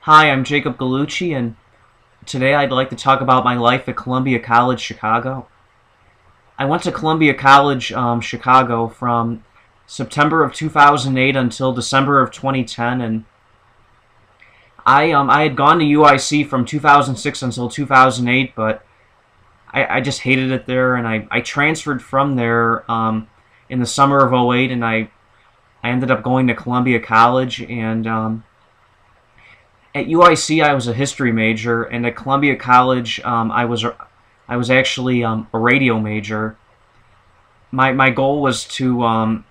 Hi, I'm Jacob Gallucci, and today I'd like to talk about my life at Columbia College, Chicago. I went to Columbia College, Chicago from September of 2008 until December of 2010, and I had gone to UIC from 2006 until 2008, but I just hated it there, and I transferred from there in the summer of '08, and I ended up going to Columbia College, and at UIC, I was a history major, and at Columbia College, I was actually a radio major. My goal was to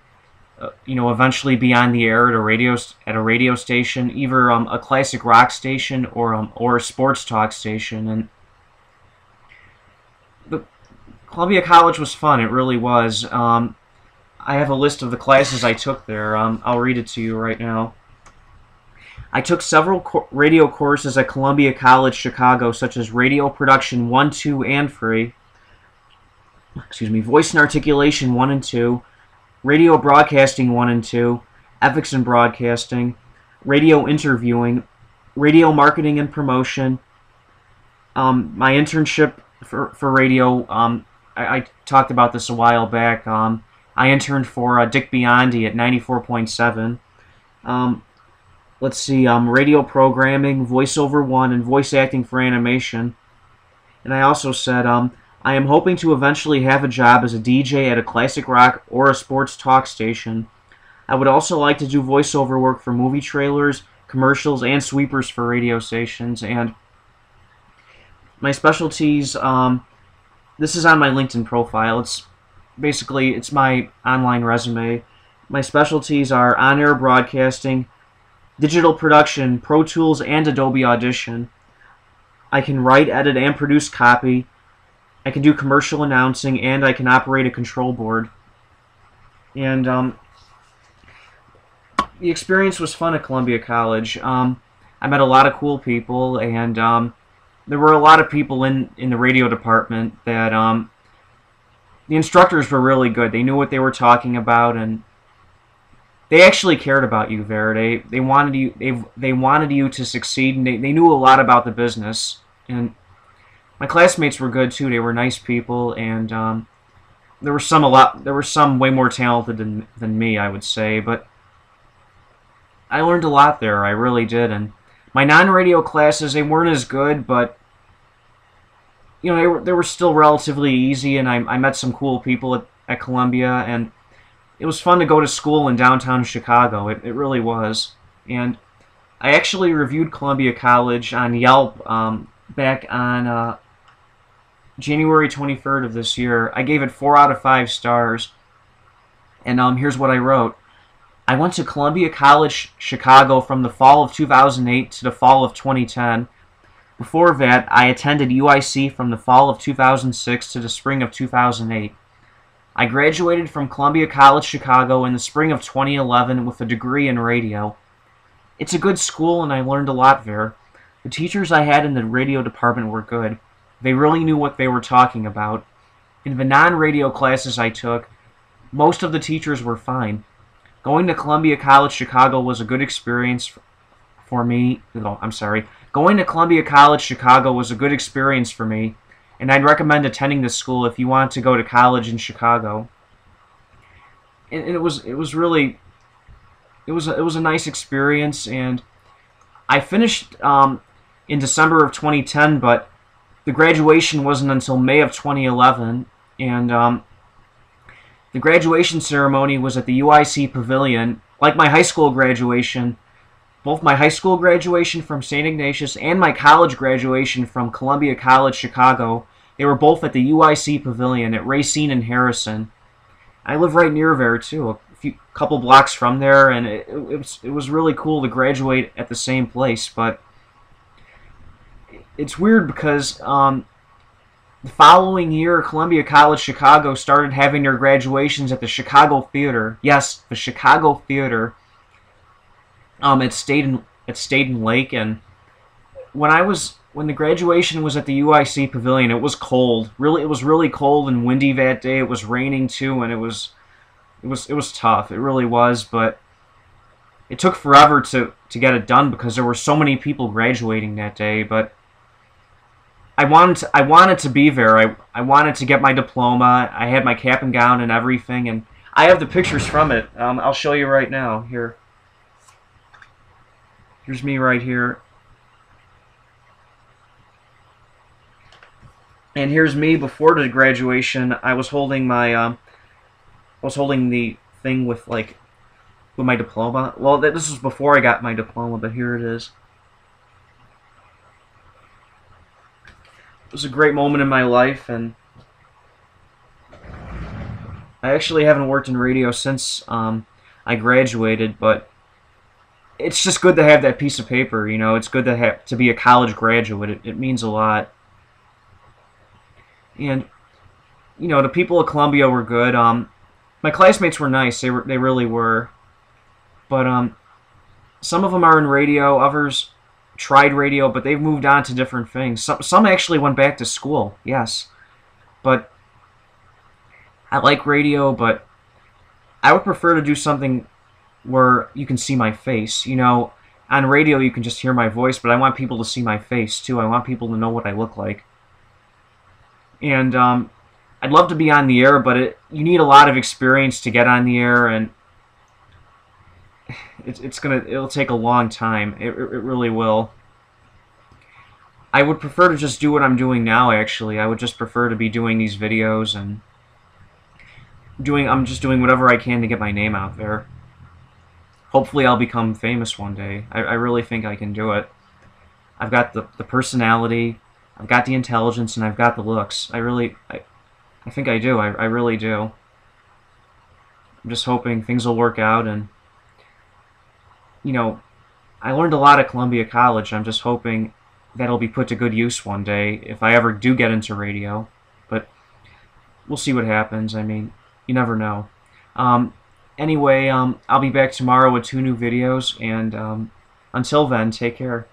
eventually be on the air at a radio station, either a classic rock station or a sports talk station. And the Columbia College was fun. It really was. I have a list of the classes I took there. I'll read it to you right now. I took several radio courses at Columbia College, Chicago, such as Radio Production 1, 2, and 3, Voice and Articulation 1 and 2, Radio Broadcasting 1 and 2, Ethics in Broadcasting, Radio Interviewing, Radio Marketing and Promotion. My internship for radio, I talked about this a while back. I interned for Dick Biondi at 94.7. Let's see, radio programming, voiceover 1, and voice acting for animation. And I also said, I am hoping to eventually have a job as a DJ at a classic rock or a sports talk station. I would also like to do voiceover work for movie trailers, commercials, and sweepers for radio stations. And my specialties, this is on my LinkedIn profile. It's my online resume. My specialties are on-air broadcasting, digital production, Pro Tools, and Adobe Audition. I can write, edit, and produce copy. I can do commercial announcing, and I can operate a control board. And the experience was fun at Columbia College. I met a lot of cool people, and there were a lot of people in the radio department that the instructors were really good. They knew what they were talking about, and they actually cared about you there. They wanted you to succeed, and they knew a lot about the business. And my classmates were good too. They were nice people, and there were some way more talented than me, I would say. But I learned a lot there. I really did. And my non-radio classes, they weren't as good, but they were still relatively easy. And I met some cool people at Columbia, and it was fun to go to school in downtown Chicago. It really was. And I actually reviewed Columbia College on Yelp back on January 23rd of this year. I gave it 4 out of 5 stars. And here's what I wrote. I went to Columbia College, Chicago from the fall of 2008 to the fall of 2010. Before that, I attended UIC from the fall of 2006 to the spring of 2008. I graduated from Columbia College, Chicago in the spring of 2011 with a degree in radio. It's a good school, and I learned a lot there. The teachers I had in the radio department were good. They really knew what they were talking about. In the non-radio classes I took, most of the teachers were fine. Going to Columbia College, Chicago was a good experience for me. Going to Columbia College, Chicago was a good experience for me, and I'd recommend attending this school if you want to go to college in Chicago. And it was a nice experience, and I finished in December of 2010, but the graduation wasn't until May of 2011, and the graduation ceremony was at the UIC Pavilion. Like my high school graduation, both my high school graduation from St. Ignatius and my college graduation from Columbia College, Chicago, they were both at the UIC Pavilion at Racine and Harrison. I live right near there, too, a couple blocks from there, and it was really cool to graduate at the same place. But it's weird because the following year, Columbia College Chicago started having their graduations at the Chicago Theater. Yes, the Chicago Theater. At Staten Lake, and when the graduation was at the UIC Pavilion, it was cold. It was really cold and windy that day. It was raining too, and it was tough. It really was, but it took forever to get it done because there were so many people graduating that day, but I wanted to be there. I wanted to get my diploma. I had my cap and gown and everything, and I have the pictures from it. I'll show you right now. Here's me right here. And here's me before the graduation. I was holding my the thing with my diploma. Well, this was before I got my diploma, but here it is. It was a great moment in my life, and I actually haven't worked in radio since I graduated, but it's just good to have that piece of paper. You know, it's good to be a college graduate. It means a lot. And you know, the people at Columbia were good. My classmates were nice. They really were. But some of them are in radio. Others tried radio, but they've moved on to different things. Some actually went back to school. Yes, but I like radio, but I would prefer to do something where you can see my face. You know, on radio you can just hear my voice, but I want people to see my face too. I want people to know what I look like. And I'd love to be on the air, but you need a lot of experience to get on the air, and it'll take a long time. It really will. I would prefer to just do what I'm doing now. Actually, I would just prefer to be doing these videos and I'm just doing whatever I can to get my name out there. Hopefully, I'll become famous one day. I really think I can do it. I've got the personality, I've got the intelligence, and I've got the looks. I think I do. I really do. I'm just hoping things will work out, and you know, I learned a lot at Columbia College. I'm just hoping that'll be put to good use one day if I ever do get into radio. But we'll see what happens. I mean, you never know. Anyway, I'll be back tomorrow with 2 new videos, and until then, take care.